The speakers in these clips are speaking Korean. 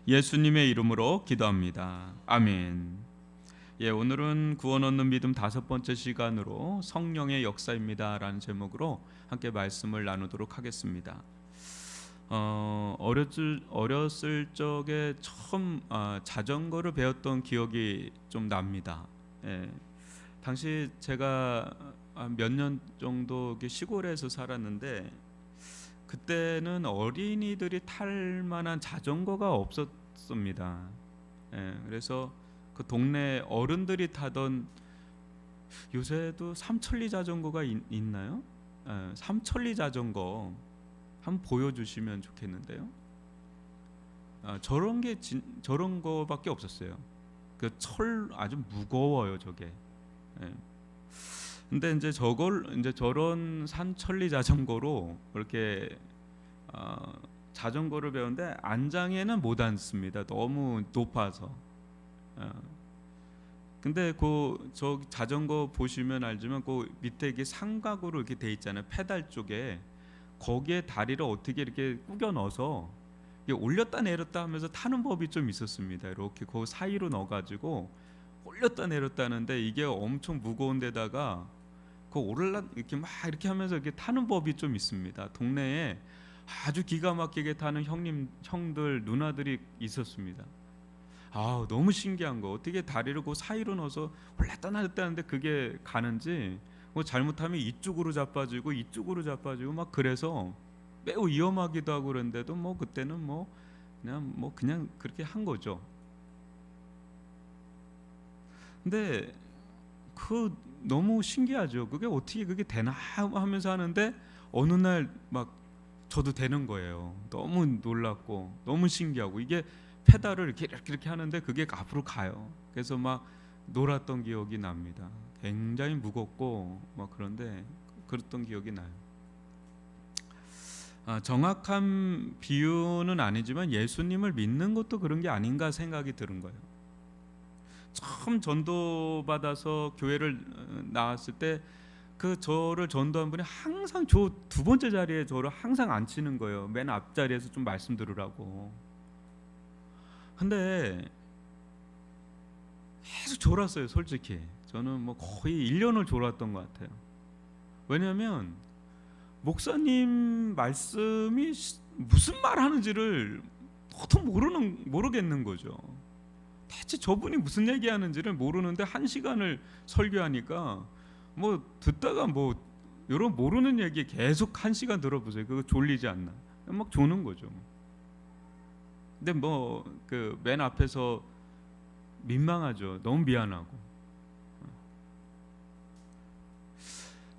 예수님의 이름으로 기도합니다. 아멘. 오늘은 구원 얻는 믿음 5번째 시간으로 성령의 역사입니다라는 제목으로 함께 말씀을 나누도록 하겠습니다. 어렸을 적에 처음 자전거를 배웠던 기억이 좀 납니다. 당시 제가 몇 년 정도 시골에서 살았는데 그때는 어린이들이 탈 만한 자전거가 없었습니다. 그래서 그 동네 어른들이 타던, 요새도 삼천리 자전거가 있나요? 삼천리 자전거 한번 보여주시면 좋겠는데요. 저런 거밖에 없었어요. 그 철 아주 무거워요, 저게. 근데 이제 저런 산천리 자전거로 이렇게 자전거를 배우는데 안장에는 못 앉습니다. 너무 높아서. 근데 저 자전거 보시면 알지만 그 밑에 이게 삼각으로 이렇게 돼 있잖아요. 페달 쪽에. 거기에 다리를 어떻게 이렇게 구겨 넣어서 올렸다 내렸다 하면서 타는 법이 좀 있었습니다. 이렇게 그 사이로 넣어가지고 올렸다 내렸다 하는데 이게 엄청 무거운 데다가 이렇게 막 이렇게 하면서 이렇게 타는 법이 좀 있습니다. 동네에 아주 기가 막히게 타는 형들, 누나들이 있었습니다. 너무 신기한 거. 어떻게 다리를 그 사이로 넣어서 올렸다 내렸다 하는데 그게 가는지, 잘못하면 이쪽으로 자빠지고 이쪽으로 자빠지고 막 그래서 매우 위험하기도 하고 그런데도 그때는 그냥 그렇게 한 거죠. 근데 너무 신기하죠. 그게 어떻게 그게 되나 하면서 하는데 어느 날 막 저도 되는 거예요. 너무 놀랐고 너무 신기하고, 이게 페달을 이렇게 하는데 그게 앞으로 가요. 그래서 막 놀았던 기억이 납니다. 굉장히 무겁고 그런데 그랬던 기억이 나요. 정확한 비유는 아니지만 예수님을 믿는 것도 그런 게 아닌가 생각이 드는 거예요. 처음 전도받아서 교회를 나왔을 때 저를 전도한 분이 항상 저 두 번째 자리에 저를 항상 앉히는 거예요. 맨 앞자리에서 좀 말씀 들으라고. 근데 계속 졸았어요. 솔직히 저는 거의 1년을 졸았던 것 같아요. 왜냐하면 목사님 말씀이 무슨 말 하는지를 도통 모르겠는 거죠. 대체 저분이 무슨 얘기하는지를 모르는데 1시간을 설교하니까 듣다가 이런 모르는 얘기 계속 1시간 들어보세요. 그거 졸리지 않나? 막 조는 거죠. 근데 맨 앞에서 민망하죠. 너무 미안하고.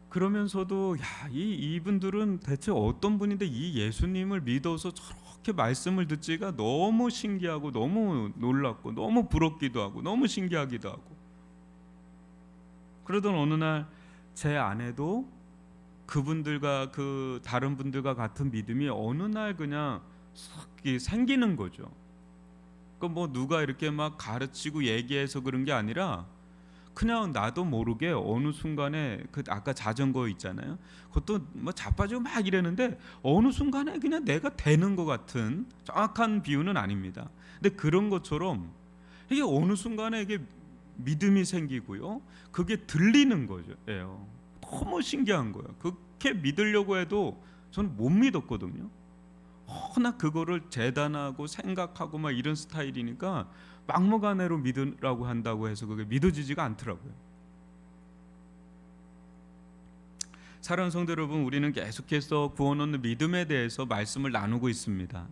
그러면서도 이분들은 대체 어떤 분인데 이 예수님을 믿어서 저렇게 말씀을 듣지가 너무 신기하고 너무 놀랍고 너무 부럽기도 하고 너무 신기하기도 하고. 그러던 어느 날 제 아내도 그분들과 다른 분들과 같은 믿음이 어느 날 그냥 생기는 거죠. 누가 이렇게 막 가르치고 얘기해서 그런 게 아니라 그냥 나도 모르게 어느 순간에 아까 자전거 있잖아요. 그것도 자빠지고 막 이랬는데 어느 순간에 그냥 내가 되는 것 같은, 정확한 비유는 아닙니다. 근데 그런 것처럼 이게 어느 순간에 이게 믿음이 생기고요. 그게 들리는 거죠. 너무 신기한 거예요. 그렇게 믿으려고 해도 저는 못 믿었거든요. 나 그거를 재단하고 생각하고 막 이런 스타일이니까 막무가내로 믿으라고 한다고 해서 그게 믿어지지가 않더라고요. 사랑하는 성도 여러분, 우리는 계속해서 구원 얻는 믿음에 대해서 말씀을 나누고 있습니다.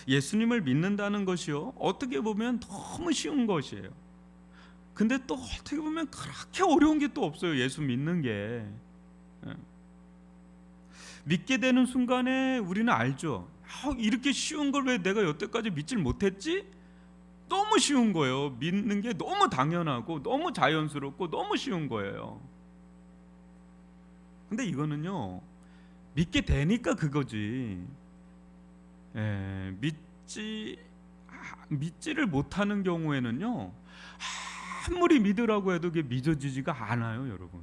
예수님을 믿는다는 것이요, 어떻게 보면 너무 쉬운 것이에요. 근데 또 어떻게 보면 그렇게 어려운 게 또 없어요. 예수 믿는 게. 믿게 되는 순간에 우리는 알죠. 이렇게 쉬운 걸 왜 내가 여태까지 믿질 못했지? 너무 쉬운 거예요. 믿는 게 너무 당연하고 너무 자연스럽고 너무 쉬운 거예요. 근데 이거는요, 믿게 되니까 그거지. 믿지를 못하는 경우에는요, 아무리 믿으라고 해도 그게 믿어지지가 않아요, 여러분.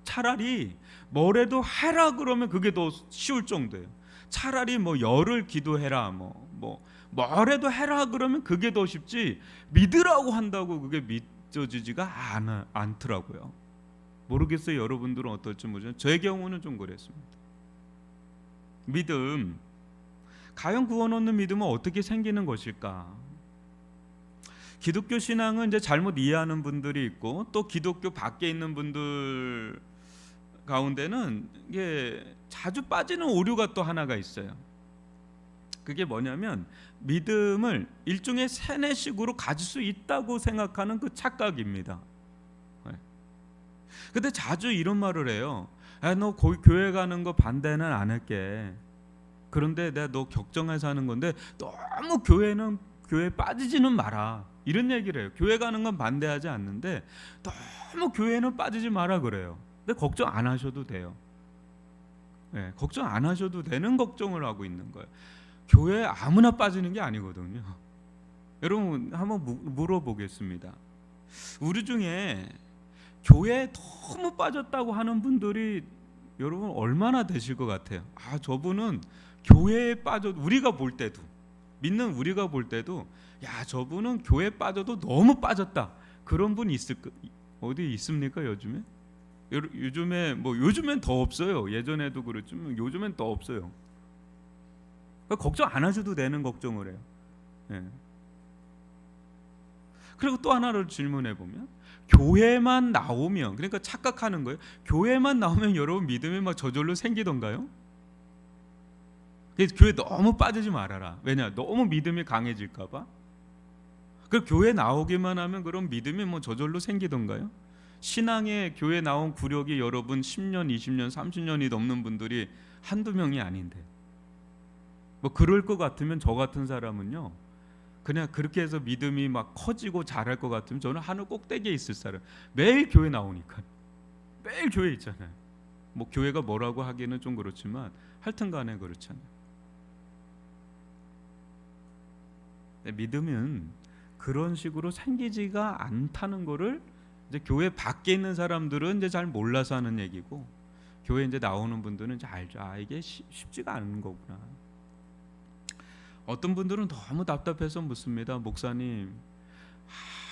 차라리 뭐래도 해라 그러면 그게 더 쉬울 정도예요. 차라리 열을 기도해라, 뭐래도 해라 그러면 그게 더 쉽지 믿으라고 한다고 그게 믿어지지가 않더라고요. 모르겠어요. 여러분들은 어떨지 모르지만 저의 경우는 좀 그랬습니다. 믿음, 과연 구원 얻는 믿음은 어떻게 생기는 것일까? 기독교 신앙은 이제 잘못 이해하는 분들이 있고 또 기독교 밖에 있는 분들 가운데는 이게 자주 빠지는 오류가 또 하나가 있어요. 그게 뭐냐면 믿음을 일종의 세뇌식으로 가질 수 있다고 생각하는 그 착각입니다. 근데 자주 이런 말을 해요. 너 교회 가는 거 반대는 안 할게. 그런데 내가 너 걱정해서 하는 건데 너무 교회에 빠지지는 마라. 이런 얘기를 해요. 교회 가는 건 반대하지 않는데 너무 교회는 빠지지 마라 그래요. 근데 걱정 안 하셔도 돼요. 네, 걱정 안 하셔도 되는 걱정을 하고 있는 거예요. 교회에 아무나 빠지는 게 아니거든요. 여러분 한번 물어보겠습니다. 우리 중에 교회에 너무 빠졌다고 하는 분들이 여러분 얼마나 되실 것 같아요? 저분은 교회에 빠져도 우리가 볼 때도 믿는 우리가 볼 때도 야 저분은 교회에 빠져도 너무 빠졌다. 그런 분 어디 있습니까 요즘에? 요즘엔 더 없어요. 예전에도 그렇지만 요즘엔 더 없어요. 그러니까 걱정 안 하셔도 되는 걱정을 해요. 예. 그리고 또 하나를 질문해 보면 교회만 나오면 그러니까 착각하는 거예요. 교회만 나오면 여러분 믿음이 막 저절로 생기던가요? 교회 너무 빠지지 말아라. 왜냐? 너무 믿음이 강해질까 봐. 그 교회 나오기만 하면 그럼 믿음이 저절로 생기던가요? 신앙에 교회 나온 구력이 여러분 10년, 20년, 30년이 넘는 분들이 한두 명이 아닌데 그럴 것 같으면 저 같은 사람은요 그냥 그렇게 해서 믿음이 막 커지고 잘할 것 같으면 저는 하늘 꼭대기에 있을 사람. 매일 교회 나오니까 매일 교회 있잖아요. 교회가 뭐라고 하기는 좀 그렇지만 하여튼간에 그렇잖아요. 믿음은 그런 식으로 생기지가 않다는 거를 이제 교회 밖에 있는 사람들은 이제 잘 몰라서 하는 얘기고 교회 이제 나오는 분들은 이제 알죠. 이게 쉽지가 않은 거구나. 어떤 분들은 너무 답답해서 묻습니다. 목사님,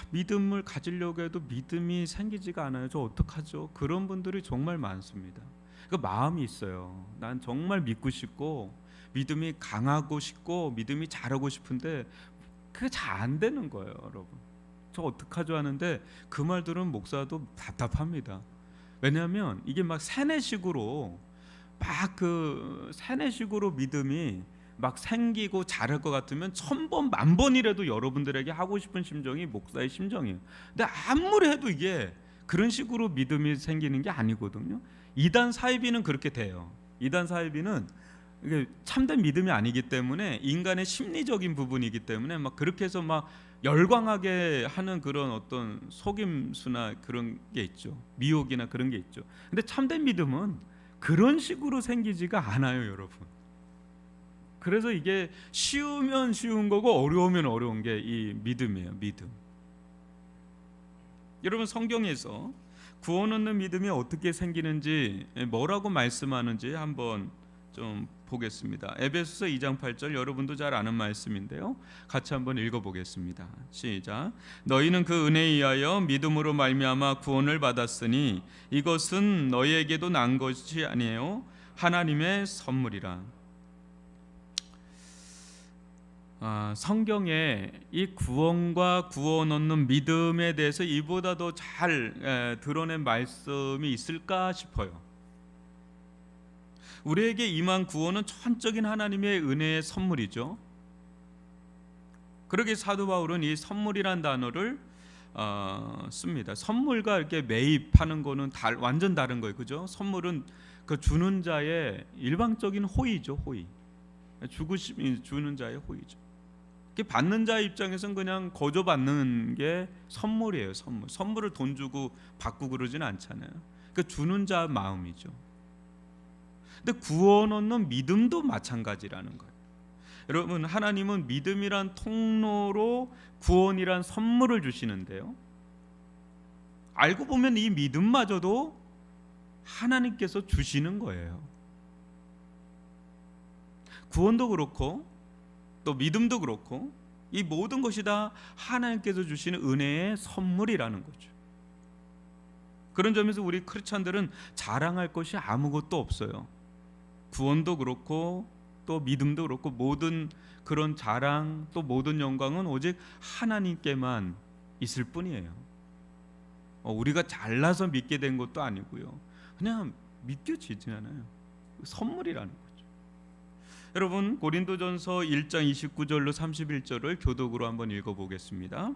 믿음을 가지려고 해도 믿음이 생기지가 않아요. 저 어떡하죠? 그런 분들이 정말 많습니다. 그 마음이 있어요. 난 정말 믿고 싶고 믿음이 강하고 싶고 믿음이 잘하고 싶은데 그게 잘 안 되는 거예요, 여러분. 저 어떡하죠 하는데 그 말 들으면 목사도 답답합니다. 왜냐하면 이게 막 세뇌식으로 세뇌식으로 믿음이 막 생기고 잘할 것 같으면 1000번, 10,000번이라도 여러분들에게 하고 싶은 심정이 목사의 심정이에요. 근데 아무리 해도 이게 그런 식으로 믿음이 생기는 게 아니거든요. 이단 사이비는 그렇게 돼요. 이단 사이비는 이게 참된 믿음이 아니기 때문에 인간의 심리적인 부분이기 때문에 막 그렇게 해서 막 열광하게 하는 그런 어떤 속임수나 그런 게 있죠. 미혹이나 그런 게 있죠. 근데 참된 믿음은 그런 식으로 생기지가 않아요, 여러분. 그래서 이게 쉬우면 쉬운 거고 어려우면 어려운 게 이 믿음이에요. 믿음. 여러분 성경에서 구원 얻는 믿음이 어떻게 생기는지 뭐라고 말씀하는지 한번 좀 보겠습니다. 에베소서 2장 8절 여러분도 잘 아는 말씀인데요. 같이 한번 읽어보겠습니다. 시작. 너희는 그 은혜에 의하여 믿음으로 말미암아 구원을 받았으니 이것은 너희에게도 난 것이 아니에요. 하나님의 선물이라. 성경에 이 구원과 구원 얻는 믿음에 대해서 이보다 더 잘 드러낸 말씀이 있을까 싶어요. 우리에게 임한 구원은 전적인 하나님의 은혜의 선물이죠. 그러기에 사도 바울은 이 선물이란 단어를 씁니다. 선물과 이렇게 매입하는 거는 완전 다른 거예요, 그죠? 선물은 그 주는 자의 일방적인 호의죠, 호의. 주는 자의 호의죠. 받는 자의 입장에서는 그냥 거저 받는 게 선물이에요. 선물을 돈 주고 받고 그러진 않잖아요. 그러니까 주는 자 마음이죠. 근데 구원 얻는 믿음도 마찬가지라는 거예요. 여러분 하나님은 믿음이란 통로로 구원이란 선물을 주시는데요. 알고 보면 이 믿음마저도 하나님께서 주시는 거예요. 구원도 그렇고 또 믿음도 그렇고 이 모든 것이 다 하나님께서 주시는 은혜의 선물이라는 거죠. 그런 점에서 우리 크리스찬들은 자랑할 것이 아무것도 없어요. 구원도 그렇고 또 믿음도 그렇고 모든 그런 자랑 또 모든 영광은 오직 하나님께만 있을 뿐이에요. 우리가 잘나서 믿게 된 것도 아니고요. 그냥 믿겨지잖아요. 선물이라는 거죠. 여러분 고린도전서 1장 29절로 31절을 교독으로 한번 읽어보겠습니다.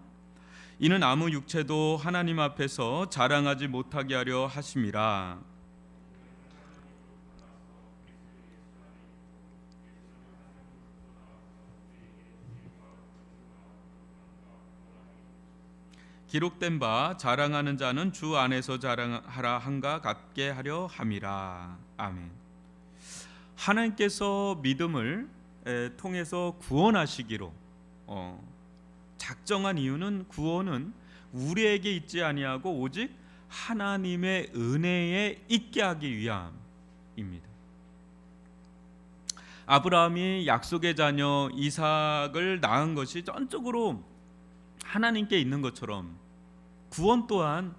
이는 아무 육체도 하나님 앞에서 자랑하지 못하게 하려 하심이라. 기록된 바 자랑하는 자는 주 안에서 자랑하라 한가 같게 하려 함이라. 아멘. 하나님께서 믿음을 통해서 구원하시기로 작정한 이유는 구원은 우리에게 있지 아니하고 오직 하나님의 은혜에 있게 하기 위함입니다. 아브라함이 약속의 자녀 이삭을 낳은 것이 전적으로 하나님께 있는 것처럼 구원 또한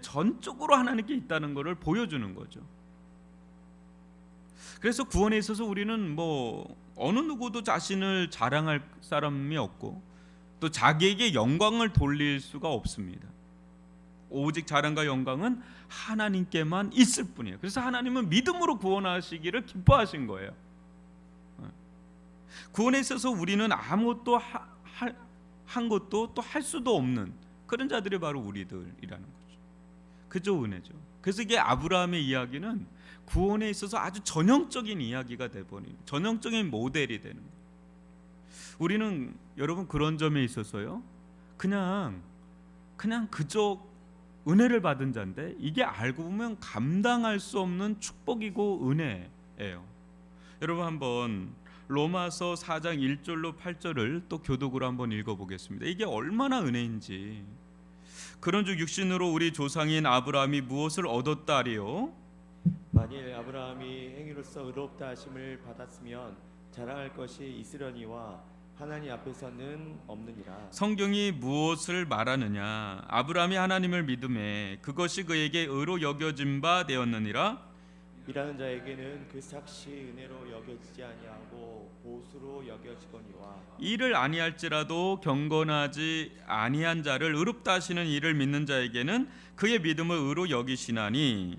전적으로 하나님께 있다는 것을 보여주는 거죠. 그래서 구원에 있어서 우리는 어느 누구도 자신을 자랑할 사람이 없고 또 자기에게 영광을 돌릴 수가 없습니다. 오직 자랑과 영광은 하나님께만 있을 뿐이에요. 그래서 하나님은 믿음으로 구원하시기를 기뻐하신 거예요. 구원에 있어서 우리는 아무것도 한 것도 또 할 수도 없는 그런 자들이 바로 우리들이라는 거죠. 그저 은혜죠. 그래서 이게 아브라함의 이야기는 구원에 있어서 아주 전형적인 이야기가 돼버린 전형적인 모델이 되는 거예요. 우리는 여러분 그런 점에 있어서요 그냥 그저 은혜를 받은 자인데 이게 알고 보면 감당할 수 없는 축복이고 은혜예요. 여러분 한번 로마서 4장 1절로 8절을 또 교독으로 한번 읽어보겠습니다. 이게 얼마나 은혜인지. 그런즉 육신으로 우리 조상인 아브라함이 무엇을 얻었다 하리요? 만일 아브라함이 행위로서 의롭다 하심을 받았으면 자랑할 것이 있으려니와 하나님 앞에서는 없느니라. 성경이 무엇을 말하느냐? 아브라함이 하나님을 믿음에 그것이 그에게 의로 여겨진 바 되었느니라. 일하는 자에게는 그 삭시 은혜로 여겨지지 아니하고 보수로 여겨지거니와. 일을 아니할지라도 경건하지 아니한 자를 의롭다 하시는 이를 믿는 자에게는 그의 믿음을 의로 여기시나니.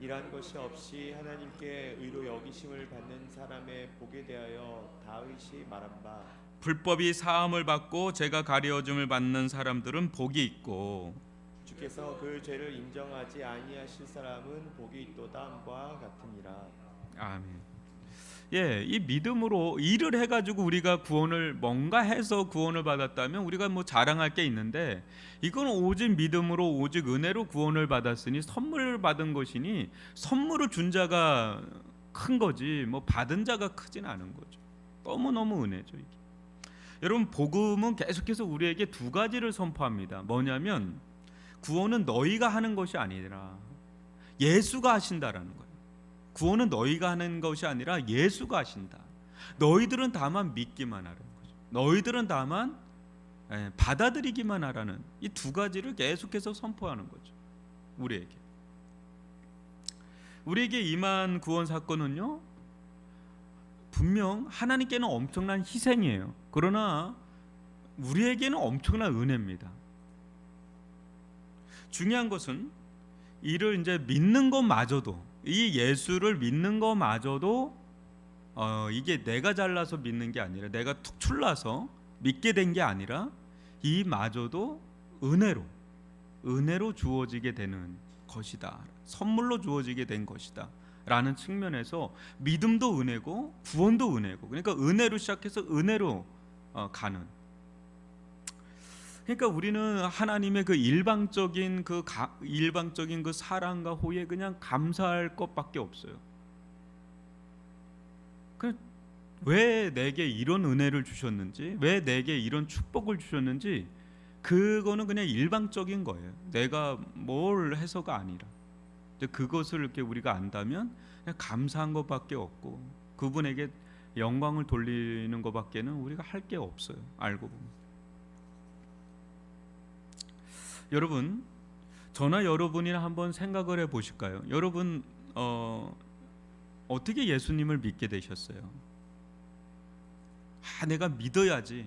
일한 것이 없이 하나님께 의로 여기심을 받는 사람의 복에 대하여 다윗이 말한 바 불법이 사함을 받고 죄가 가려줌을 받는 사람들은 복이 있고 주께서 그 죄를 인정하지 아니하실 사람은 복이 있도다 함과 같으니라. 아멘. 예, 이 믿음으로 일을 해가지고 우리가 구원을 뭔가 해서 구원을 받았다면 우리가 자랑할 게 있는데 이건 오직 믿음으로 오직 은혜로 구원을 받았으니 선물을 받은 것이니 선물을 준 자가 큰 거지 받은 자가 크진 않은 거죠. 너무너무 은혜죠 이게. 여러분 복음은 계속해서 우리에게 두 가지를 선포합니다. 뭐냐면 구원은 너희가 하는 것이 아니라 예수가 하신다라는 거예요. 구원은 너희가 하는 것이 아니라 예수가 하신다. 너희들은 다만 믿기만 하라는 거죠. 너희들은 다만 받아들이기만 하라는 이 두 가지를 계속해서 선포하는 거죠. 우리에게 임한 구원 사건은요 분명 하나님께는 엄청난 희생이에요. 그러나 우리에게는 엄청난 은혜입니다. 중요한 것은 이를 이제 믿는 것마저도 이 예수를 믿는 것마저도 이게 내가 잘나서 믿는 게 아니라 내가 툭 출나서 믿게 된 게 아니라 이마저도 은혜로 주어지게 되는 것이다. 선물로 주어지게 된 것이다. 라는 측면에서 믿음도 은혜고 구원도 은혜고 그러니까 은혜로 시작해서 은혜로 가는. 그러니까 우리는 하나님의 그 일방적인 그 사랑과 호의에 그냥 감사할 것밖에 없어요. 왜 내게 이런 은혜를 주셨는지, 왜 내게 이런 축복을 주셨는지 그거는 그냥 일방적인 거예요. 내가 뭘 해서가 아니라 그것을 이렇게 우리가 안다면 그냥 감사한 것밖에 없고 그분에게 영광을 돌리는 것밖에는 우리가 할 게 없어요. 알고 보면. 여러분, 저나 여러분이나 한번 생각을 해보실까요? 여러분 어떻게 예수님을 믿게 되셨어요? 내가 믿어야지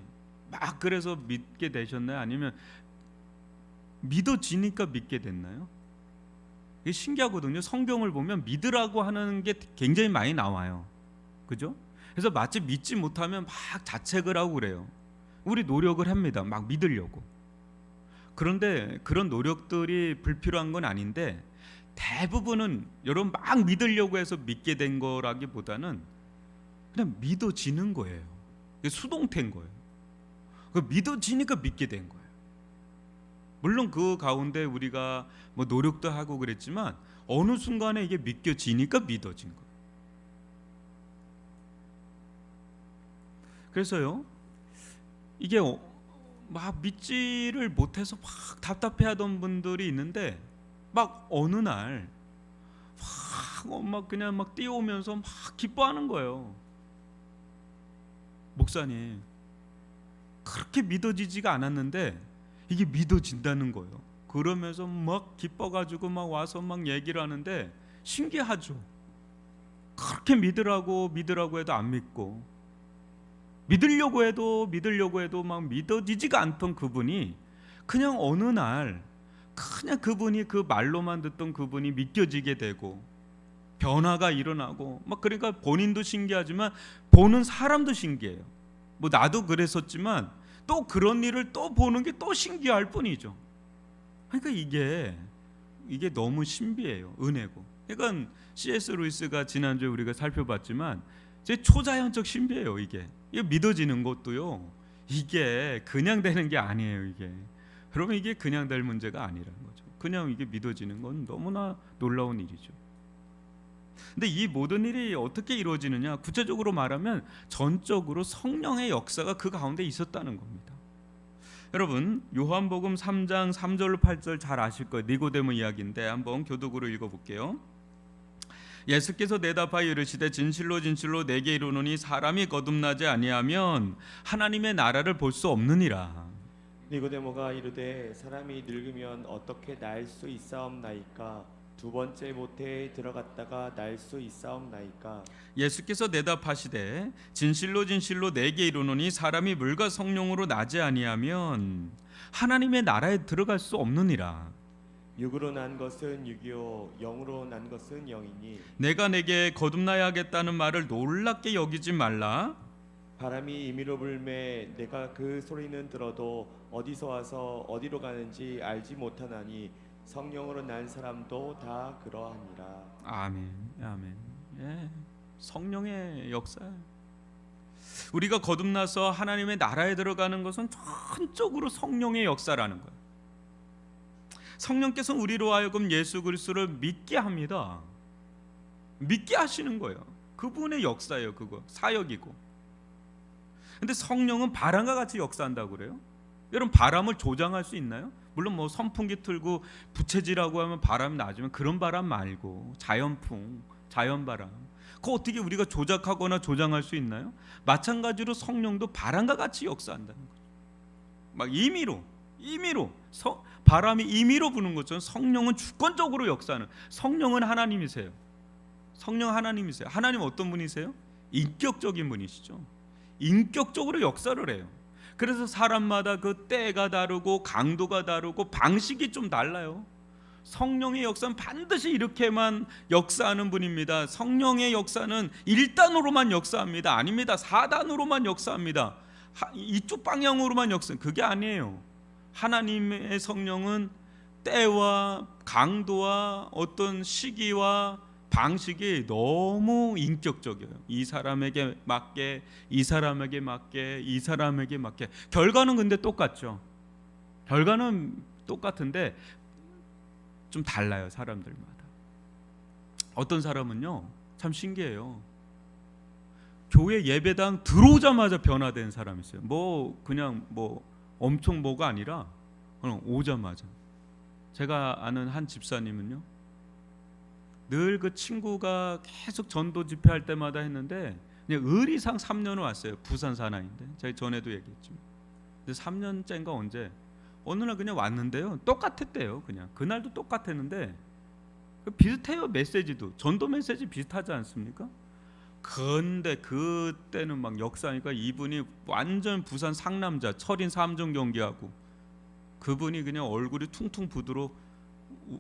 막 그래서 믿게 되셨나요? 아니면 믿어지니까 믿게 됐나요? 이게 신기하거든요. 성경을 보면 믿으라고 하는 게 굉장히 많이 나와요. 그죠? 그래서 마치 믿지 못하면 막 자책을 하고 그래요. 우리 노력을 합니다. 막 믿으려고. 그런데 그런 노력들이 불필요한 건 아닌데, 대부분은 여러분 막 믿으려고 해서 믿게 된 거라기보다는 그냥 믿어지는 거예요. 이게 수동태인 거예요. 믿어지니까 믿게 된 거예요. 물론 그 가운데 우리가 뭐 노력도 하고 그랬지만 어느 순간에 이게 믿겨지니까 믿어진 거예요. 그래서요, 이게 막 믿지를 못해서 막 답답해하던 분들이 있는데, 막 어느 날 막 그냥 막 뛰어오면서 막 기뻐하는 거예요. 목사님, 그렇게 믿어지지가 않았는데 이게 믿어진다는 거예요. 그러면서 막 기뻐가지고 막 와서 막 얘기를 하는데 신기하죠. 그렇게 믿으라고 해도 안 믿고, 믿으려고 해도 막 믿어지지가 않던 그분이 그냥 어느 날 그냥 그분이 그 말로만 듣던 그분이 믿겨지게 되고 변화가 일어나고 막, 그러니까 본인도 신기하지만 보는 사람도 신기해요. 뭐 나도 그랬었지만 또 그런 일을 또 보는 게 또 신기할 뿐이죠. 그러니까 이게 너무 신비해요. 은혜고. 그러니까 C.S. 루이스가 지난주에 우리가 살펴봤지만 제 초자연적 신비해요. 이게 믿어지는 것도요, 이게 그냥 되는 게 아니에요. 이게 여러분, 이게 그냥 될 문제가 아니라는 거죠. 그냥 이게 믿어지는 건 너무나 놀라운 일이죠. 근데 이 모든 일이 어떻게 이루어지느냐, 구체적으로 말하면 전적으로 성령의 역사가 그 가운데 있었다는 겁니다. 여러분, 요한복음 3장 3절로 8절 잘 아실 거예요. 니고데모 이야기인데 한번 교독으로 읽어볼게요. 예수께서 대답하여 이르시되 진실로 진실로 내게 이르노니 사람이 거듭나지 아니하면 하나님의 나라를 볼 수 없느니라. 니고데모가 이르되 사람이 늙으면 어떻게 날 수 있사옵나이까? 두 번째 모태에 들어갔다가 날 수 있사옵나이까? 예수께서 대답하시되 진실로 진실로 내게 이르노니 사람이 물과 성령으로 나지 아니하면 하나님의 나라에 들어갈 수 없느니라. 육으로 난 것은 육이요 영으로 난 것은 영이니 내가 내게 거듭나야 하겠다는 말을 놀랍게 여기지 말라. 바람이 임의로 불매 내가 그 소리는 들어도 어디서 와서 어디로 가는지 알지 못하나니 성령으로 난 사람도 다 그러하니라. 아멘, 아멘. 예, 성령의 역사. 우리가 거듭나서 하나님의 나라에 들어가는 것은 전적으로 성령의 역사라는 거예요. 성령께서 우리로 하여금 예수 그리스도를 믿게 합니다. 믿게 하시는 거예요. 그분의 역사예요. 그거 사역이고. 근데 성령은 바람과 같이 역사한다고 그래요. 여러분, 바람을 조장할 수 있나요? 물론 뭐 선풍기 틀고 부채질하고 하면 바람이 나지만 그런 바람 말고 자연풍, 자연바람, 그거 어떻게 우리가 조작하거나 조장할 수 있나요? 마찬가지로 성령도 바람과 같이 역사한다는 거죠. 막 임의로 바람이 임의로 부는 것처럼 성령은 주권적으로 역사하는, 성령은 하나님이세요. 성령 하나님이세요. 하나님 어떤 분이세요? 인격적인 분이시죠. 인격적으로 역사를 해요. 그래서 사람마다 그 때가 다르고 강도가 다르고 방식이 좀 달라요. 성령의 역사는 반드시 이렇게만 역사하는 분입니다. 성령의 역사는 1단으로만 역사합니다. 아닙니다. 4단으로만 역사합니다. 이쪽 방향으로만 역사, 그게 아니에요. 하나님의 성령은 때와 강도와 어떤 시기와 방식이 너무 인격적이에요. 이 사람에게 맞게, 이 사람에게 맞게, 이 사람에게 맞게. 결과는 근데 똑같죠. 결과는 똑같은데 좀 달라요, 사람들마다. 어떤 사람은요, 참 신기해요. 교회 예배당 들어오자마자 변화된 사람이 있어요. 뭐 그냥 뭐 엄청 뭐가 아니라 오자마자. 제가 아는 한 집사님은요, 늘 그 친구가 계속 전도 집회할 때마다 했는데 그냥 의리상 3년을 왔어요. 부산 사나이인데 제가 전에도 얘기했지만, 근데 3년째인가 언제 어느 날 그냥 왔는데요. 똑같았대요. 그냥 그날도 똑같았는데 비슷해요. 메시지도 전도 메시지 비슷하지 않습니까? 근데 그때는 막 역사니까 이분이 완전 부산 상남자 철인 3종 경기하고 그분이 그냥 얼굴이 퉁퉁 부드러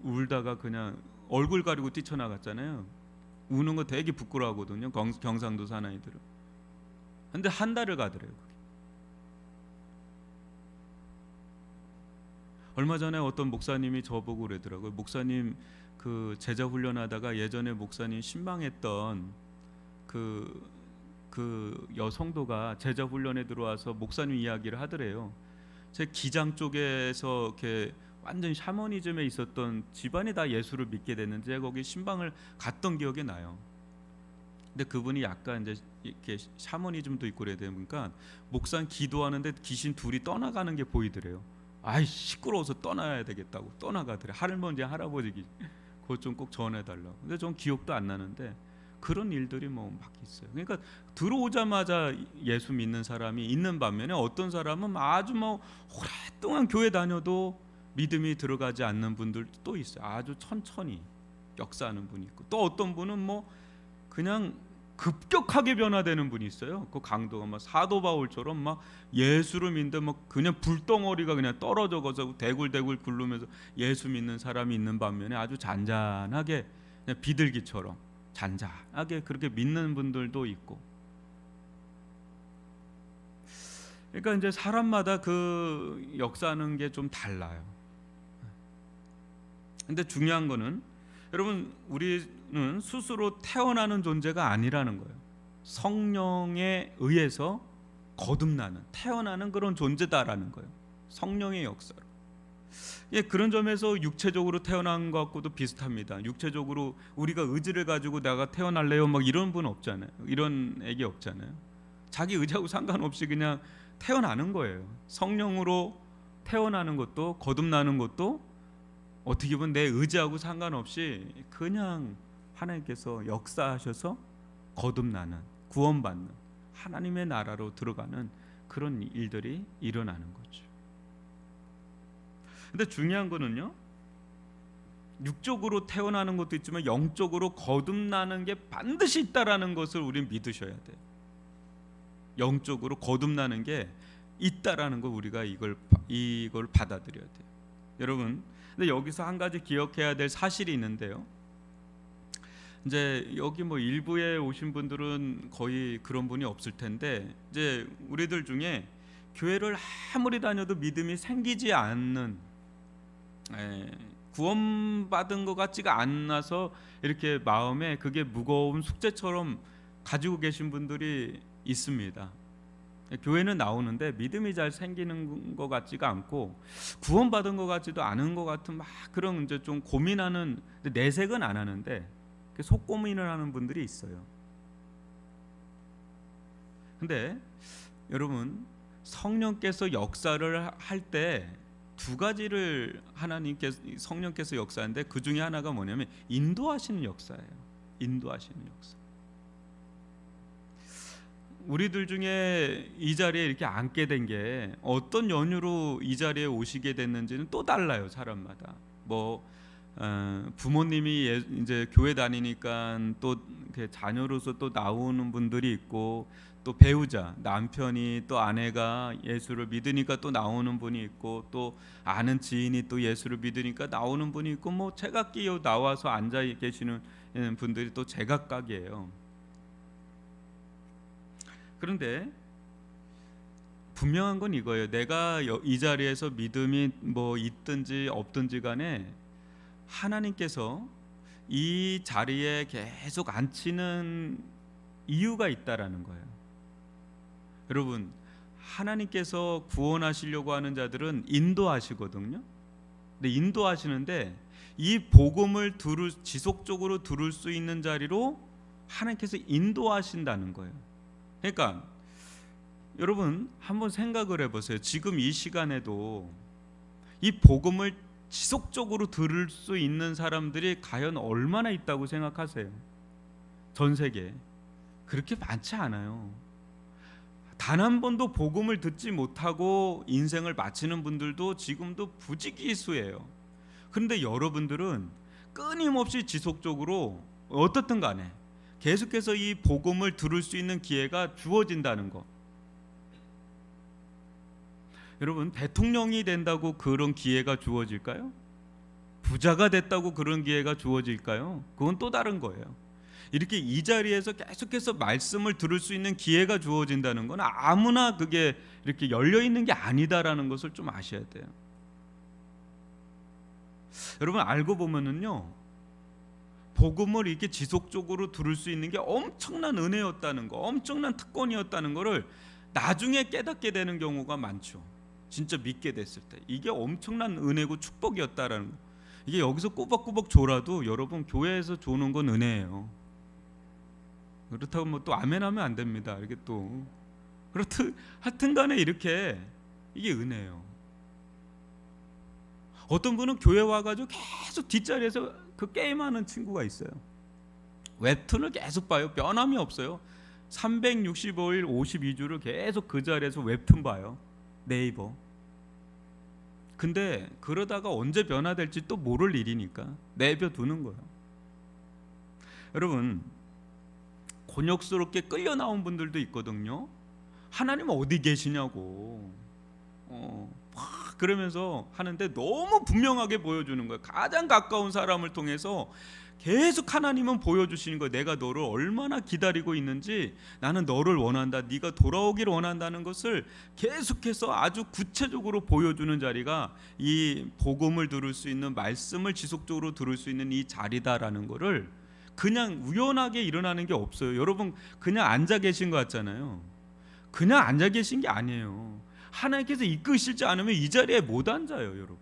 울다가 그냥 얼굴 가리고 뛰쳐나갔잖아요. 우는 거 되게 부끄러워하거든요. 경상도 사나이들은. 근데 한 달을 가더래요. 그게. 얼마 전에 어떤 목사님이 저보고 그러더라고요. 목사님 그 제자 훈련하다가 예전에 목사님 신방했던 그 여성도가 제자 훈련에 들어와서 목사님 이야기를 하더래요. 제 기장 쪽에서 이렇게 완전 샤머니즘에 있었던 집안이 다 예수를 믿게 됐는데 제가 거기 신방을 갔던 기억이 나요. 근데 그분이 약간 이제 이렇게 샤머니즘도 있고 그래야 되니까 목사님 기도하는데 귀신 둘이 떠나가는 게 보이더래요. 아이 시끄러워서 떠나야 되겠다고 떠나가더래. 할머니 할아버지 그것 좀 꼭 전해달라고. 근데 전 기억도 안 나는데 그런 일들이 뭐 막 있어요. 그러니까 들어오자마자 예수 믿는 사람이 있는 반면에 어떤 사람은 아주 뭐 오랫동안 교회 다녀도 믿음이 들어가지 않는 분들도 또 있어요. 아주 천천히 역사하는 분이 있고 또 어떤 분은 뭐 그냥 급격하게 변화되는 분이 있어요. 그 강도가 막 사도 바울처럼 막 예수를 믿는데 막 그냥 불덩어리가 그냥 떨어져서 대굴대굴 굴르면서 예수 믿는 사람이 있는 반면에 아주 잔잔하게 그냥 비둘기처럼 잔잔하게 그렇게 믿는 분들도 있고. 그러니까 이제 사람마다 그 역사하는 게 좀 달라요. 근데 중요한 거는 여러분 우리는 스스로 태어나는 존재가 아니라는 거예요. 성령에 의해서 거듭나는 태어나는 그런 존재다라는 거예요. 성령의 역사로. 예, 그런 점에서 육체적으로 태어난 것과도 비슷합니다. 육체적으로 우리가 의지를 가지고 내가 태어날래요 막 이런 분 없잖아요. 이런 애기 없잖아요. 자기 의지하고 상관없이 그냥 태어나는 거예요. 성령으로 태어나는 것도 거듭나는 것도 어떻게 보면 내 의지하고 상관없이 그냥 하나님께서 역사하셔서 거듭나는 구원받는 하나님의 나라로 들어가는 그런 일들이 일어나는 거죠. 근데 중요한 거는요, 육적으로 태어나는 것도 있지만 영적으로 거듭나는 게 반드시 있다라는 것을 우리는 믿으셔야 돼요. 영적으로 거듭나는 게 있다라는 걸 우리가 이걸 받아들여야 돼요. 여러분, 근데 여기서 한 가지 기억해야 될 사실이 있는데요. 이제 여기 뭐 일부에 오신 분들은 거의 그런 분이 없을 텐데 이제 우리들 중에 교회를 아무리 다녀도 믿음이 생기지 않는 구원받은 것 같지가 않아서 이렇게 마음에 그게 무거운 숙제처럼 가지고 계신 분들이 있습니다. 교회는 나오는데 믿음이 잘 생기는 것 같지가 않고 구원받은 것 같지도 않은 것 같은 막 그런 이제 좀 고민하는, 내색은 안 하는데 속 고민을 하는 분들이 있어요. 근데 여러분 성령께서 역사를 할 때 두 가지를 성령께서 역사하는데 그 중에 하나가 뭐냐면 인도하시는 역사예요. 인도하시는 역사. 우리들 중에 이 자리에 이렇게 앉게 된 게 어떤 연유로 이 자리에 오시게 됐는지는 또 달라요. 사람마다. 뭐 부모님이 이제 교회 다니니까 또 자녀로서 또 나오는 분들이 있고, 또 배우자 남편이 또 아내가 예수를 믿으니까 또 나오는 분이 있고, 또 아는 지인이 또 예수를 믿으니까 나오는 분이 있고, 뭐 제각기 나와서 앉아 계시는 분들이 또 제각각이에요. 그런데 분명한 건 이거예요. 내가 이 자리에서 믿음이 뭐 있든지 없든지 간에 하나님께서 이 자리에 계속 앉히는 이유가 있다라는 거예요. 여러분, 하나님께서 구원하시려고 하는 자들은 인도하시거든요. 근데 인도하시는데 이 복음을 지속적으로 들을 수 있는 자리로 하나님께서 인도하신다는 거예요. 그러니까 여러분 한번 생각을 해보세요. 지금 이 시간에도 이 복음을 지속적으로 들을 수 있는 사람들이 과연 얼마나 있다고 생각하세요? 전 세계에. 그렇게 많지 않아요. 단 한 번도 복음을 듣지 못하고 인생을 마치는 분들도 지금도 부지기수예요. 그런데 여러분들은 끊임없이 지속적으로 어떻든 간에 계속해서 이 복음을 들을 수 있는 기회가 주어진다는 거. 여러분, 대통령이 된다고 그런 기회가 주어질까요? 부자가 됐다고 그런 기회가 주어질까요? 그건 또 다른 거예요. 이렇게 이 자리에서 계속해서 말씀을 들을 수 있는 기회가 주어진다는 건 아무나 그게 이렇게 열려 있는 게 아니다라는 것을 좀 아셔야 돼요. 여러분, 알고 보면은요, 복음을 이렇게 지속적으로 들을 수 있는 게 엄청난 은혜였다는 거, 엄청난 특권이었다는 거를 나중에 깨닫게 되는 경우가 많죠. 진짜 믿게 됐을 때 이게 엄청난 은혜고 축복이었다라는 거. 이게 여기서 꾸벅꾸벅 졸아도 여러분, 교회에서 조는 건 은혜예요. 그렇다고 뭐 또 아멘하면 안 됩니다. 이게 또 그렇듯 하여튼간에 이렇게 이게 은혜예요. 어떤 분은 교회 와가지고 계속 뒷자리에서 그 게임하는 친구가 있어요. 웹툰을 계속 봐요. 변함이 없어요. 365일 52주를 계속 그 자리에서 웹툰 봐요. 네이버. 근데 그러다가 언제 변화될지 또 모를 일이니까 내버려두는 거예요. 여러분, 곤욕스럽게 끌려 나온 분들도 있거든요. 하나님 어디 계시냐고 막 그러면서 하는데 너무 분명하게 보여주는 거예요. 가장 가까운 사람을 통해서 계속 하나님은 보여주시는 거예요. 내가 너를 얼마나 기다리고 있는지, 나는 너를 원한다, 네가 돌아오기를 원한다는 것을 계속해서 아주 구체적으로 보여주는 자리가 이 복음을 들을 수 있는, 말씀을 지속적으로 들을 수 있는 이 자리다라는 거를 그냥 우연하게 일어나는 게 없어요. 여러분, 그냥 앉아 계신 것 같잖아요. 그냥 앉아 계신 게 아니에요. 하나님께서 이끄시지 않으면 이 자리에 못 앉아요, 여러분.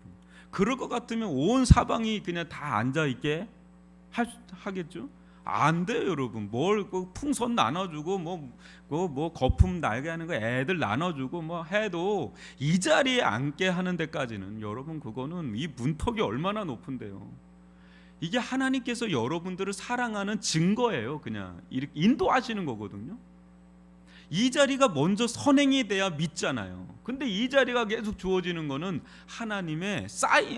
그럴 것 같으면 온 사방이 그냥 다 앉아 있게 하겠죠? 안 돼요, 여러분. 뭘 풍선 나눠주고 뭐 거품 날게 하는 거 애들 나눠주고 뭐 해도 이 자리에 앉게 하는 데까지는 여러분, 그거는 이 문턱이 얼마나 높은데요. 이게 하나님께서 여러분들을 사랑하는 증거예요. 그냥 이렇게 인도하시는 거거든요. 이 자리가 먼저 선행이 돼야 믿잖아요. 근데 이 자리가 계속 주어지는 거는 하나님의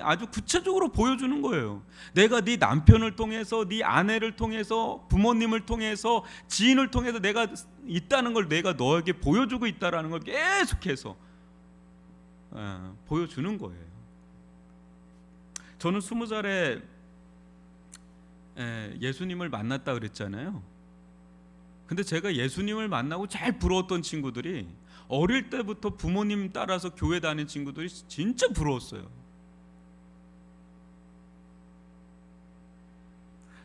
아주 구체적으로 보여주는 거예요. 내가 네 남편을 통해서, 네 아내를 통해서, 부모님을 통해서, 지인을 통해서 내가 있다는 걸 내가 너에게 보여주고 있다라는 걸 계속해서 보여주는 거예요. 저는 20살에 예수님을 만났다 그랬잖아요. 근데 제가 예수님을 만나고 제일 부러웠던 친구들이 어릴 때부터 부모님 따라서 교회 다니는 친구들이 진짜 부러웠어요.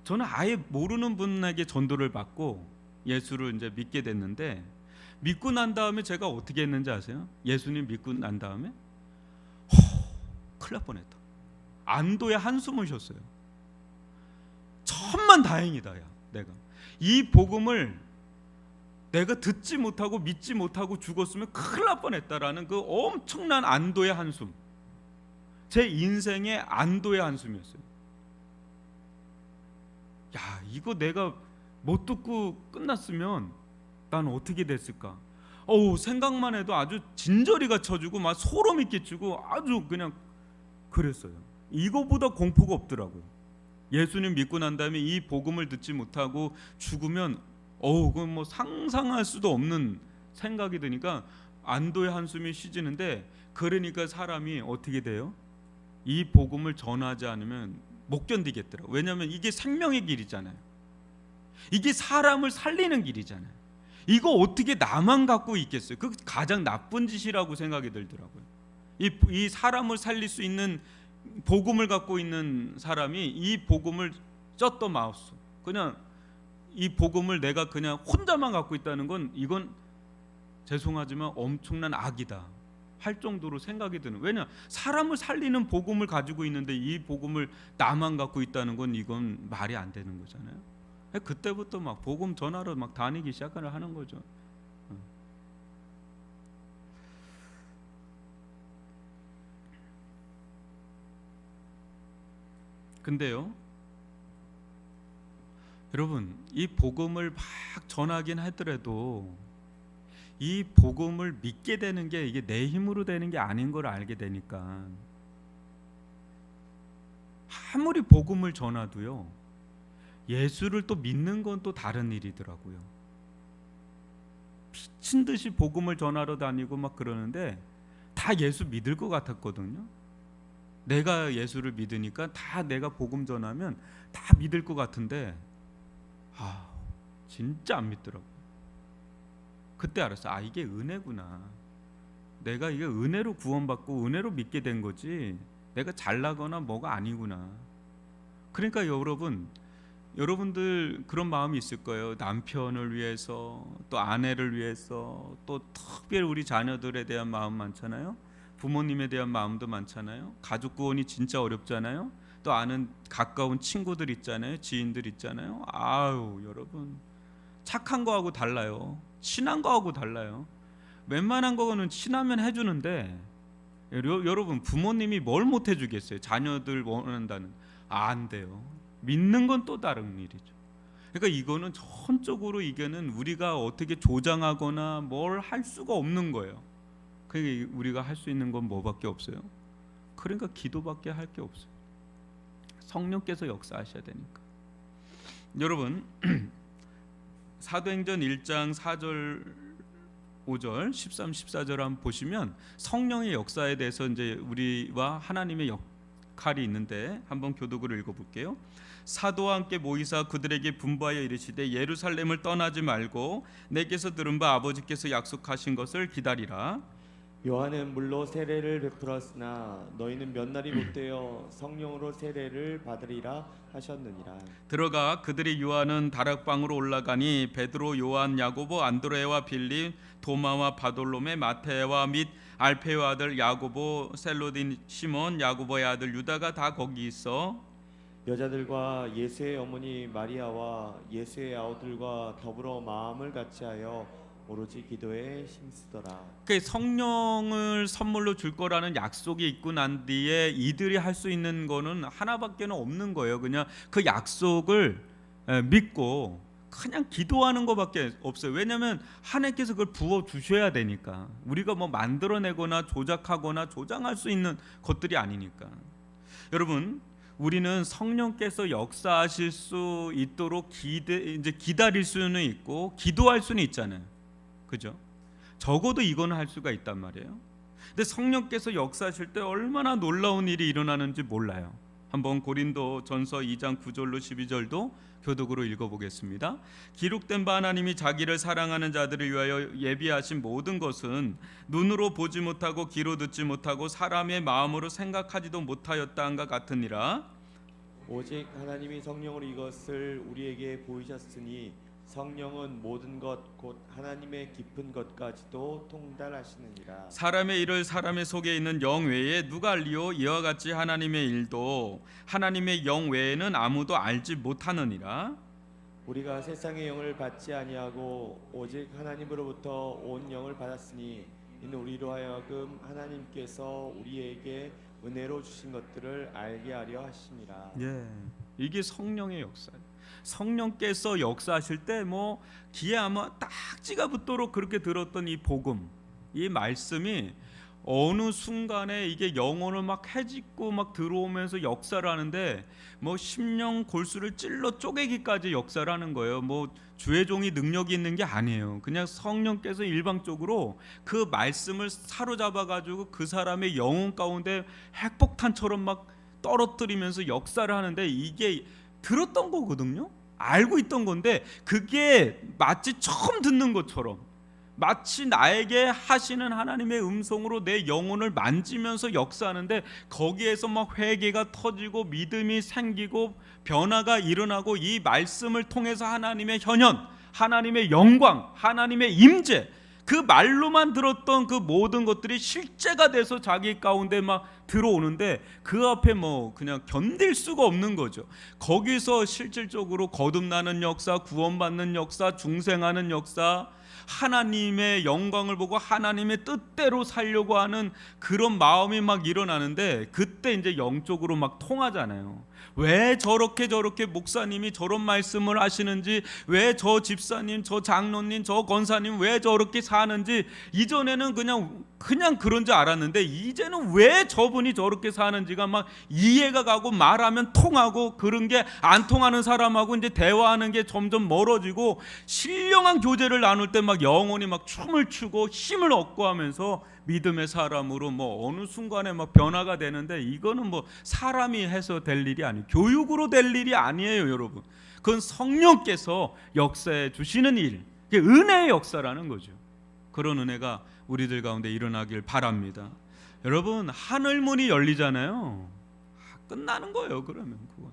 저는 아예 모르는 분에게 전도를 받고 예수를 이제 믿게 됐는데, 믿고 난 다음에 제가 어떻게 했는지 아세요? 예수님 믿고 난 다음에 큰일 날 뻔했다. 안도의 한숨을 쉬었어요. 천만 다행이다. 야, 내가 이 복음을 내가 듣지 못하고 믿지 못하고 죽었으면 큰일 날 뻔했다라는 그 엄청난 안도의 한숨, 제 인생의 안도의 한숨이었어요. 야, 이거 내가 못 듣고 끝났으면 난 어떻게 됐을까? 생각만 해도 아주 진저리가 쳐지고 막 소름이 끼치고 아주 그냥 그랬어요. 이거보다 공포가 없더라고요. 예수님 믿고 난 다음에 이 복음을 듣지 못하고 죽으면 그건 뭐 상상할 수도 없는 생각이 드니까 안도의 한숨이 쉬지는데, 그러니까 사람이 어떻게 돼요? 이 복음을 전하지 않으면 못 견디겠더라고요. 왜냐하면 이게 생명의 길이잖아요. 이게 사람을 살리는 길이잖아요. 이거 어떻게 나만 갖고 있겠어요? 그 가장 나쁜 짓이라고 생각이 들더라고요. 이 사람을 살릴 수 있는 복음을 갖고 있는 사람이 이 복음을 쩌떠 마우스, 그냥 이 복음을 내가 그냥 혼자만 갖고 있다는 건, 이건 죄송하지만 엄청난 악이다 할 정도로 생각이 드는. 왜냐, 사람을 살리는 복음을 가지고 있는데 이 복음을 나만 갖고 있다는 건 이건 말이 안 되는 거잖아요. 그때부터 막 복음 전하러 막 다니기 시작하는 거죠. 근데요, 여러분, 이 복음을 막 전하긴 하더라도 이 복음을 믿게 되는 게 이게 내 힘으로 되는 게 아닌 걸 알게 되니까 아무리 복음을 전하도요, 예수를 또 믿는 건 또 다른 일이더라고요. 미친 듯이 복음을 전하러 다니고 막 그러는데 다 예수 믿을 것 같았거든요. 내가 예수를 믿으니까 다 내가 복음 전하면 다 믿을 것 같은데 진짜 안 믿더라고요. 그때 알았어. 이게 은혜구나. 내가 이게 은혜로 구원받고 은혜로 믿게 된 거지 내가 잘나거나 뭐가 아니구나. 그러니까 여러분들 그런 마음이 있을 거예요. 남편을 위해서, 또 아내를 위해서, 또 특별히 우리 자녀들에 대한 마음 많잖아요. 부모님에 대한 마음도 많잖아요. 가족 구원이 진짜 어렵잖아요. 또 아는 가까운 친구들 있잖아요. 지인들 있잖아요. 여러분, 착한 거하고 달라요. 친한 거하고 달라요. 웬만한 거는 친하면 해주는데 여러분, 부모님이 뭘 못 해주겠어요? 자녀들 원한다는. 안 돼요. 믿는 건 또 다른 일이죠. 그러니까 이거는 전적으로 이게는 우리가 어떻게 조장하거나 뭘 할 수가 없는 거예요. 그러니까 우리가 할 수 있는 건 뭐밖에 없어요? 그러니까 기도밖에 할 게 없어요. 성령께서 역사하셔야 되니까. 여러분, 사도행전 1장 4절 5절 13, 14절 한번 보시면 성령의 역사에 대해서 이제 우리와 하나님의 역할이 있는데 한번 교독을 읽어볼게요. 사도와 함께 모이사 그들에게 분부하여 이르시되 예루살렘을 떠나지 말고 내게서 들은 바 아버지께서 약속하신 것을 기다리라. 요한은 물로 세례를 베풀었으나 너희는 몇 날이 못되어 성령으로 세례를 받으리라 하셨느니라. 들어가 그들이 유하는 다락방으로 올라가니 베드로, 요한, 야고보, 안드레와 빌립, 도마와 바돌로메, 마테와 및 알페의 아들 야고보, 셀로딘 시몬, 야고보의 아들 유다가 다 거기 있어 여자들과 예수의 어머니 마리아와 예수의 아우들과 더불어 마음을 같이하여 오로지 기도에 힘쓰더라. 그 성령을 선물로 줄 거라는 약속이 있고 난 뒤에 이들이 할 수 있는 거는 하나밖에는 없는 거예요. 그냥 그 약속을 믿고 그냥 기도하는 것밖에 없어요. 왜냐하면 하나님께서 그걸 부어 주셔야 되니까. 우리가 뭐 만들어내거나 조작하거나 조장할 수 있는 것들이 아니니까. 여러분, 우리는 성령께서 역사하실 수 있도록 이제 기다릴 수는 있고 기도할 수는 있잖아요. 그죠? 적어도 이거는 할 수가 있단 말이에요. 근데 성령께서 역사하실 때 얼마나 놀라운 일이 일어나는지 몰라요. 한번 고린도 전서 2장 9절로 12절도 교독으로 읽어보겠습니다. 기록된 바 하나님이 자기를 사랑하는 자들을 위하여 예비하신 모든 것은 눈으로 보지 못하고 귀로 듣지 못하고 사람의 마음으로 생각하지도 못하였다 한가 같으니라. 오직 하나님이 성령으로 이것을 우리에게 보이셨으니 성령은 모든 것 곧 하나님의 깊은 것까지도 통달하시느니라. 사람의 일을 사람의 속에 있는 영 외에 누가 알리요? 이와 같이 하나님의 일도 하나님의 영 외에는 아무도 알지 못하느니라. 우리가 세상의 영을 받지 아니하고 오직 하나님으로부터 온 영을 받았으니 이는 우리로 하여금 하나님께서 우리에게 은혜로 주신 것들을 알게 하려 하심이라. 이게 성령의 역사예요. 성령께서 역사하실 때 뭐 귀에 아마 딱지가 붙도록 그렇게 들었던 이 복음, 이 말씀이 어느 순간에 이게 영혼을 막 해짓고 막 들어오면서 역사를 하는데 뭐 심령 골수를 찔러 쪼개기까지 역사를 하는 거예요. 뭐 주의 종이 능력이 있는 게 아니에요. 그냥 성령께서 일방적으로 그 말씀을 사로잡아 가지고 그 사람의 영혼 가운데 핵폭탄처럼 막 떨어뜨리면서 역사를 하는데 이게 들었던 거거든요. 알고 있던 건데 그게 마치 처음 듣는 것처럼 마치 나에게 하시는 하나님의 음성으로 내 영혼을 만지면서 역사하는데 거기에서 막 회개가 터지고 믿음이 생기고 변화가 일어나고 이 말씀을 통해서 하나님의 현현, 하나님의 영광, 하나님의 임재, 그 말로만 들었던 그 모든 것들이 실제가 돼서 자기 가운데 막 들어오는데 그 앞에 뭐 그냥 견딜 수가 없는 거죠. 거기서 실질적으로 거듭나는 역사, 구원받는 역사, 중생하는 역사, 하나님의 영광을 보고 하나님의 뜻대로 살려고 하는 그런 마음이 막 일어나는데, 그때 이제 영적으로 막 통하잖아요. 왜 저렇게 목사님이 저런 말씀을 하시는지, 왜 저 집사님, 저 장로님, 저 권사님 왜 저렇게 사는지, 이전에는 그냥 그런 줄 알았는데 이제는 왜 저분이 저렇게 사는지가 막 이해가 가고, 말하면 통하고, 그런 게 안 통하는 사람하고 이제 대화하는 게 점점 멀어지고, 신령한 교제를 나눌 때 막 영혼이 막 춤을 추고 힘을 얻고 하면서 믿음의 사람으로 뭐 어느 순간에 막 변화가 되는데, 이거는 뭐 사람이 해서 될 일이 아니에요. 교육으로 될 일이 아니에요, 여러분. 그건 성령께서 역사해 주시는 일, 그게 은혜의 역사라는 거죠. 그런 은혜가 우리들 가운데 일어나길 바랍니다. 여러분, 하늘문이 열리잖아요. 끝나는 거예요. 그러면 그건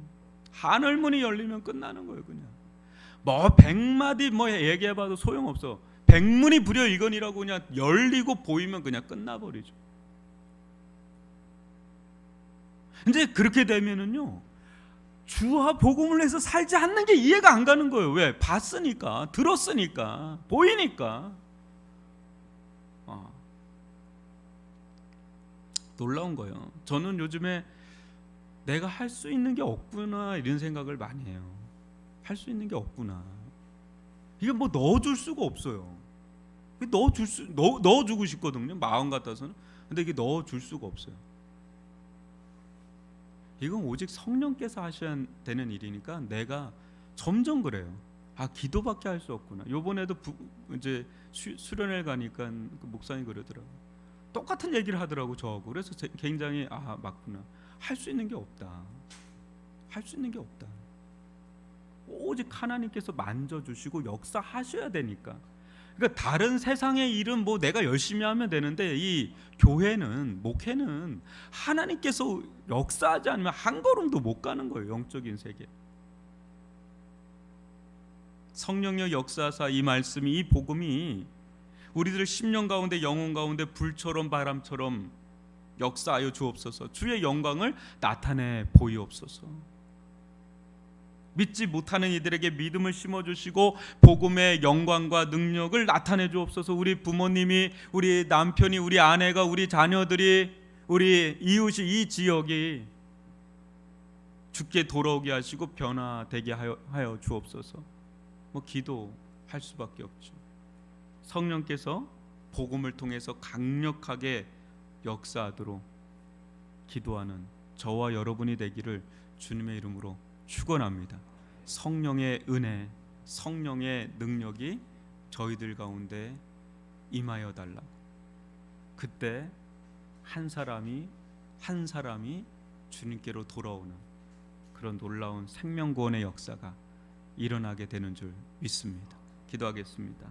하늘문이 열리면 끝나는 거예요. 그냥 뭐 100마디 뭐 얘기해봐도 소용없어. 백문이 불여일견이라고 그냥 열리고 보이면 그냥 끝나버리죠. 이제 그렇게 되면은요, 주와 복음을 해서 살지 않는 게 이해가 안 가는 거예요. 왜? 봤으니까, 들었으니까, 보이니까. 놀라운 거예요. 저는 요즘에 내가 할 수 있는 게 없구나, 이런 생각을 많이 해요. 할 수 있는 게 없구나. 이게 뭐 넣어줄 수가 없어요. 넣어주고 싶거든요, 마음 같아서는. 근데 이게 넣어줄 수가 없어요. 이건 오직 성령께서 하셔야 되는 일이니까 내가 점점 그래요. 기도밖에 할 수 없구나. 요번에도 이제 수련회 가니까 그 목사님이 그러더라고. 똑같은 얘기를 하더라고, 저하고. 그래서 굉장히 맞구나. 할 수 있는 게 없다. 할 수 있는 게 없다. 오직 하나님께서 만져주시고 역사하셔야 되니까. 그러니까 다른 세상의 일은 뭐 내가 열심히 하면 되는데, 이 교회는, 목회는 하나님께서 역사하지 않으면 한 걸음도 못 가는 거예요, 영적인 세계. 성령의 역사사 이 말씀이, 이 복음이 우리들 심령 가운데, 영혼 가운데 불처럼 바람처럼 역사하여 주옵소서. 주의 영광을 나타내 보이옵소서. 믿지 못하는 이들에게 믿음을 심어주시고 복음의 영광과 능력을 나타내 주옵소서. 우리 부모님이, 우리 남편이, 우리 아내가, 우리 자녀들이, 우리 이웃이, 이 지역이 주께 돌아오게 하시고 변화되게 하여 주옵소서. 뭐 기도할 수밖에 없죠. 성령께서 복음을 통해서 강력하게 역사하도록 기도하는 저와 여러분이 되기를 주님의 이름으로 축원합니다. 성령의 은혜, 성령의 능력이 저희들 가운데 임하여 달라고. 그때 한 사람이 주님께로 돌아오는 그런 놀라운 생명구원의 역사가 일어나게 되는 줄 믿습니다. 기도하겠습니다.